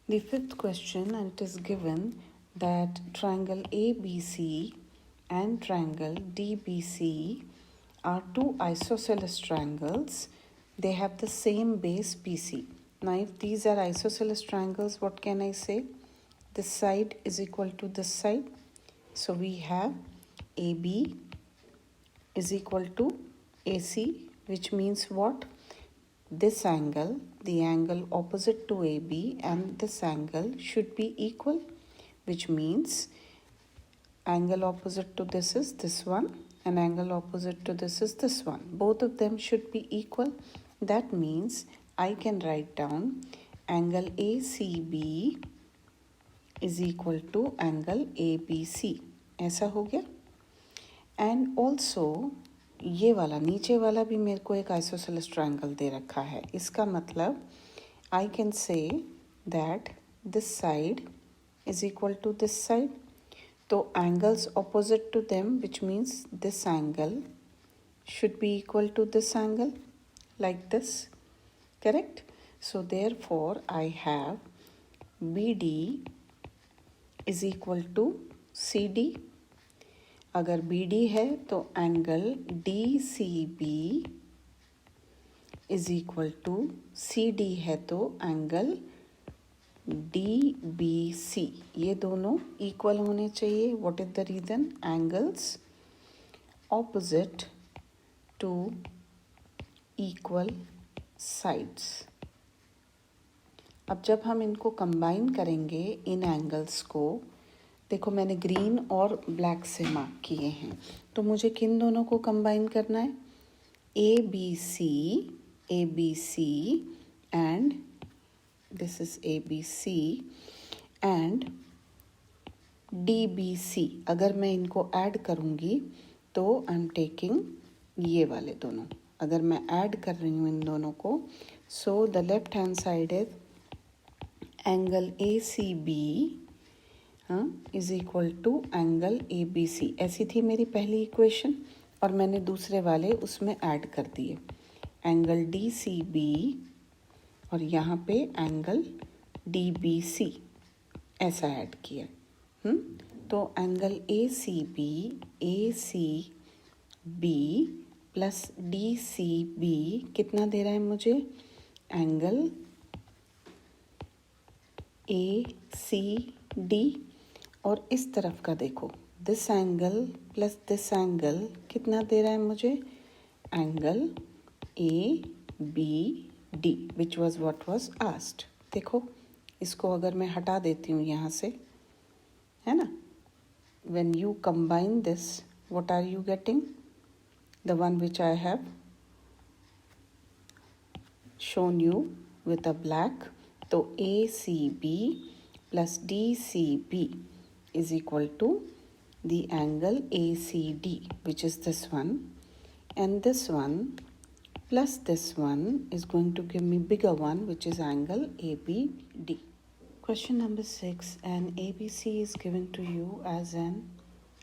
The fifth question, and it is given that triangle ABC and triangle DBC are two isosceles triangles. They have the same base BC. Now, if these are isosceles triangles, what can I say? This side is equal to this side. So we have AB is equal to AC, which means what? This angle, the angle opposite to AB, and this angle should be equal, which means angle opposite to this is this one and angle opposite to this is this one. Both of them should be equal. That means I can write down angle ACB is equal to angle ABC. ऐसा हो गया. And also ये वाला नीचे वाला भी मेरे को एक आइसोसेलेस ट्रायंगल दे रखा है. इसका मतलब I can say that this side is equal to this side. तो angles opposite to them, which means this angle should be equal to this angle like this, correct? So therefore I have BD is equal to CD. अगर BD है तो angle DCB is equal to CD है तो angle DBC. ये दोनों equal होने चाहिए. What is the reason? Angles opposite to equal sides. अब जब हम इनको कंबाइन करेंगे इन एंगल्स को, देखो मैंने ग्रीन और ब्लैक से मार्क किए हैं, तो मुझे किन दोनों को कंबाइन करना है? ABC and this is ABC and DBC. अगर मैं इनको ऐड करूँगी तो आई एम टेकिंग ये वाले दोनों. अगर मैं ऐड कर रही हूँ इन दोनों को, so the left hand side is angle ACB is equal to angle ABC. ऐसी थी मेरी पहली इक्वेशन और मैंने दूसरे वाले उसमें ऐड कर दिए. एंगल DCB और यहाँ पे एंगल DBC ऐसा ऐड किया. तो एंगल ACB प्लस DCB कितना दे रहा है मुझे? Angle ACD. और इस तरफ का देखो, this angle plus this angle कितना दे रहा है मुझे? Angle ABD, which was what was asked. देखो इसको अगर मैं हटा देती हूँ यहाँ से, है ना, when you combine this, what are you getting? The one which I have shown you with a black. तो ACB plus DCB is equal to the angle ACD, which is this one, and this one plus this one is going to give me bigger one, which is angle ABD. Question number 6, an ABC is given to you as an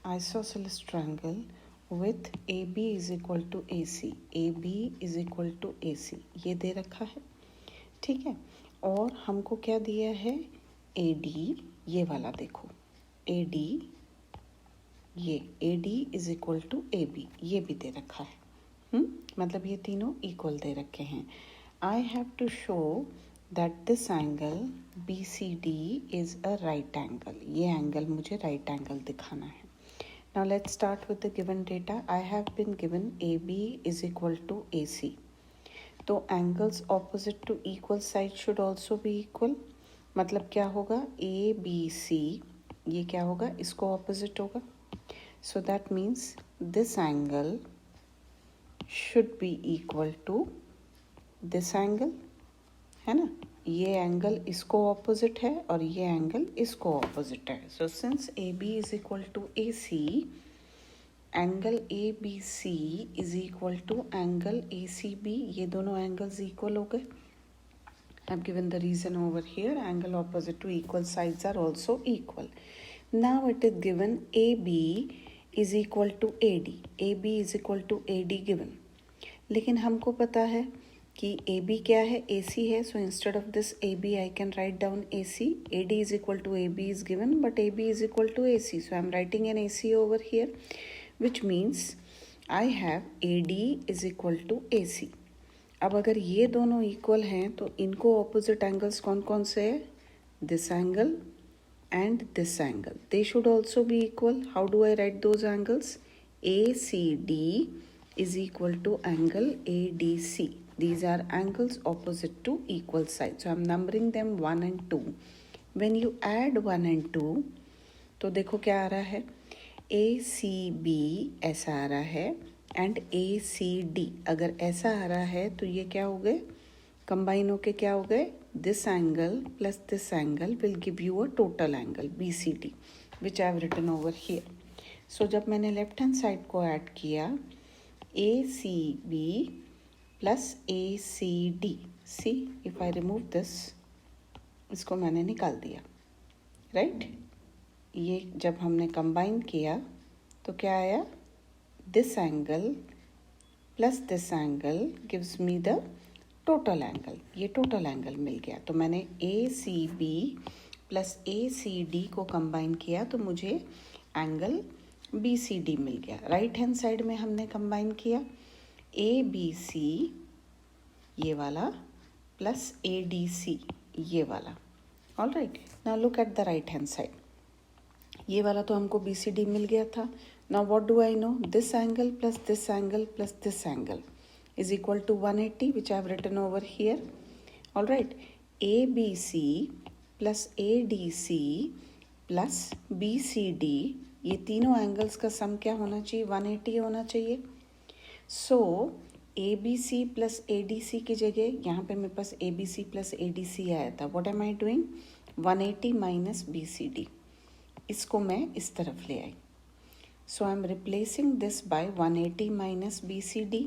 isosceles triangle with AB is equal to AC. AB is equal to AC ये दे रखा है, ठीक है. और हमको क्या दिया है? AD, ये वाला देखो, AD, ये AD is equal to AB, ये भी दे रखा है. मतलब ये तीनों इक्वल दे रखे हैं. I have to show that this angle BCD is a right angle. ये एंगल मुझे राइट एंगल दिखाना है. Now let's start with the given data. I have been given AB is equal to AC. तो angles opposite to equal side should also be equal. मतलब क्या होगा? ABC, ये क्या होगा? इसको ऑपोजिट होगा. So that means this angle should be equal to this angle, है ना. ये एंगल इसको ऑपोजिट है और ये एंगल इसको ऑपोजिट है. So since AB is equal to AC, angle ABC is equal to angle ACB. ये दोनों एंगल्स इक्वल हो गए. I've given the reason over here. Angle opposite to equal sides are also equal. Now it is given AB is equal to AD. AB is equal to AD given. लेकिन हमको पता है कि A B क्या है, A C है. So instead of this A B I can write down A C. A D is equal to A B is given, but A B is equal to A C. So I am writing an A C over here, which means I have A D is equal to A C. अब अगर ये दोनों equal हैं तो इनको opposite angles कौन कौन से है, this angle and this angle. They should also be equal. How do I write those angles? ACD is equal to angle ADC. These are angles opposite to equal sides. So I am numbering them 1 and 2. When you add 1 and 2, तो देखो क्या आ रहा है, ACB ऐसा आ रहा है and ACD अगर ऐसा आ रहा है तो ये क्या हो गए, कंबाइन होके क्या हो गए, this angle plus this angle will give you a total angle BCD, which I have written over here. So जब मैंने लेफ्ट हैंड साइड को ऐड किया, ACB plus ACD, see if I remove this, इसको मैंने निकाल दिया, right. ये जब हमने कंबाइन किया तो क्या आया, this angle plus this angle gives me the total angle. ये टोटल एंगल मिल गया. तो मैंने ए सी बी प्लस ए सी डी को कंबाइन किया तो मुझे एंगल बी सी डी मिल गया. राइट हैंड साइड में हमने कंबाइन किया ए बी सी ये वाला प्लस ए डी सी ये वाला. All right, now look at the right hand side. ये वाला तो हमको बी सी डी मिल गया था. Now what do I know, this angle plus this angle plus this angle is equal to 180, which I have written over here. All right, ABC plus ADC plus BCD, ये तीनों angles का सम क्या होना चाहिए, 180 होना चाहिए. सो ABC प्लस ADC की जगह यहाँ पे मेरे पास ABC प्लस ADC आया था. What am I doing, 180 minus BCD, इसको मैं इस तरफ ले आई. So I am replacing this by 180 minus BCD.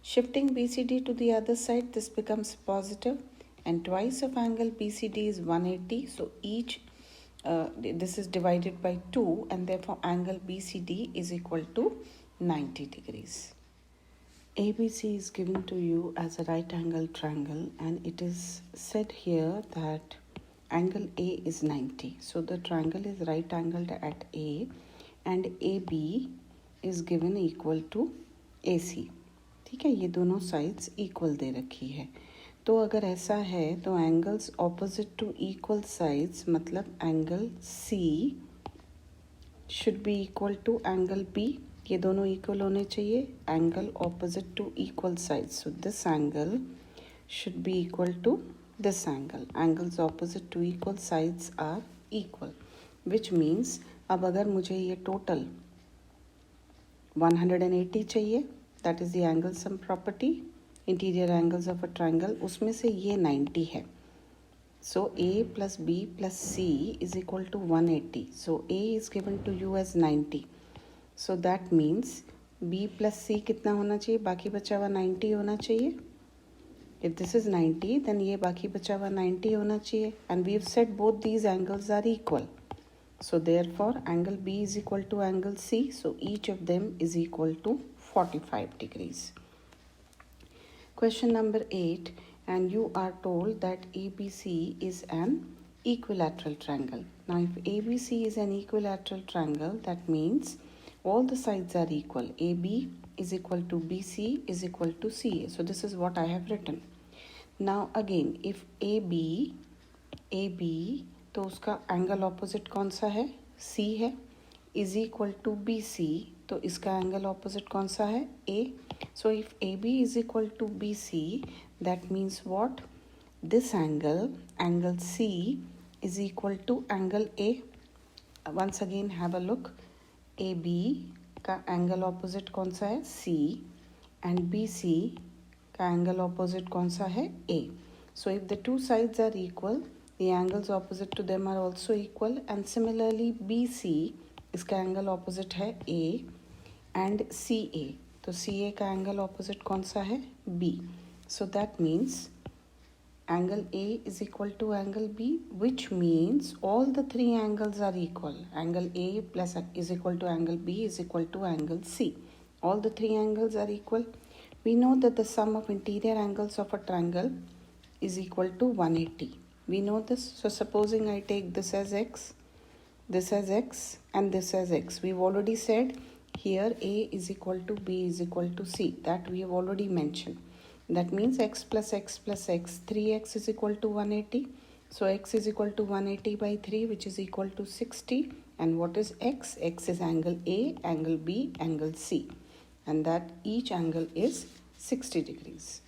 Shifting BCD to the other side, this becomes positive, and twice of angle BCD is 180. So each this is divided by 2, and therefore angle BCD is equal to 90 degrees. ABC is given to you as a right angle triangle, and it is said here that angle A is 90. So the triangle is right angled at A, and AB is given equal to AC. ठीक है, ये दोनों sides equal दे रखी है. तो अगर ऐसा है तो angles opposite to equal sides, मतलब angle C should be equal to angle B. ये दोनों इक्वल होने चाहिए, angle opposite to equal sides. So this angle should be equal to this angle. Angles opposite to equal sides are equal, which means अब अगर मुझे ये total 180 चाहिए, that is the angle sum property, interior angles of a triangle, उसमें से ये 90 है. So A plus B plus C is equal to 180. So A is given to you as 90. So that means B plus C कितना होना चाहिए, बाकी बचा हुआ 90 होना चाहिए. If this is 90, then ये बाकी बचा हुआ 90 होना चाहिए. And we have said both these angles are equal. So therefore angle B is equal to angle C. So each of them is equal to 45 degrees. Question number 8, and you are told that ABC is an equilateral triangle. Now if ABC is an equilateral triangle, that means all the sides are equal. AB is equal to BC is equal to CA. So this is what I have written. Now again, if AB तो उसका angle opposite कौन सा है, C है, is equal to BC तो इसका angle opposite कौन सा है, A. So if AB is equal to BC, that means what, this angle C is equal to angle A. Once again have a look, AB का angle opposite कौन सा है, C, and BC का angle opposite कौन सा है, A. So if the two sides are equal, the angles opposite to them are also equal, and similarly BC इसका angle opposite है A and CA, तो CA का एंगल ऑपोजिट कौन सा है, B. So that means angle A is equal to angle B, which means all the three angles are equal. Angle A plus is equal to angle B is equal to angle C. All the three angles are equal. We know that the sum of interior angles of a triangle is equal to 180. We know this. So supposing I take this as x, this as x, and this as x. We've already said here A is equal to B is equal to C. That we have already mentioned. That means x plus x plus x. 3x is equal to 180. So x is equal to 180 by 3, which is equal to 60. And what is x? X is angle A, angle B, angle C. And that each angle is 60 degrees.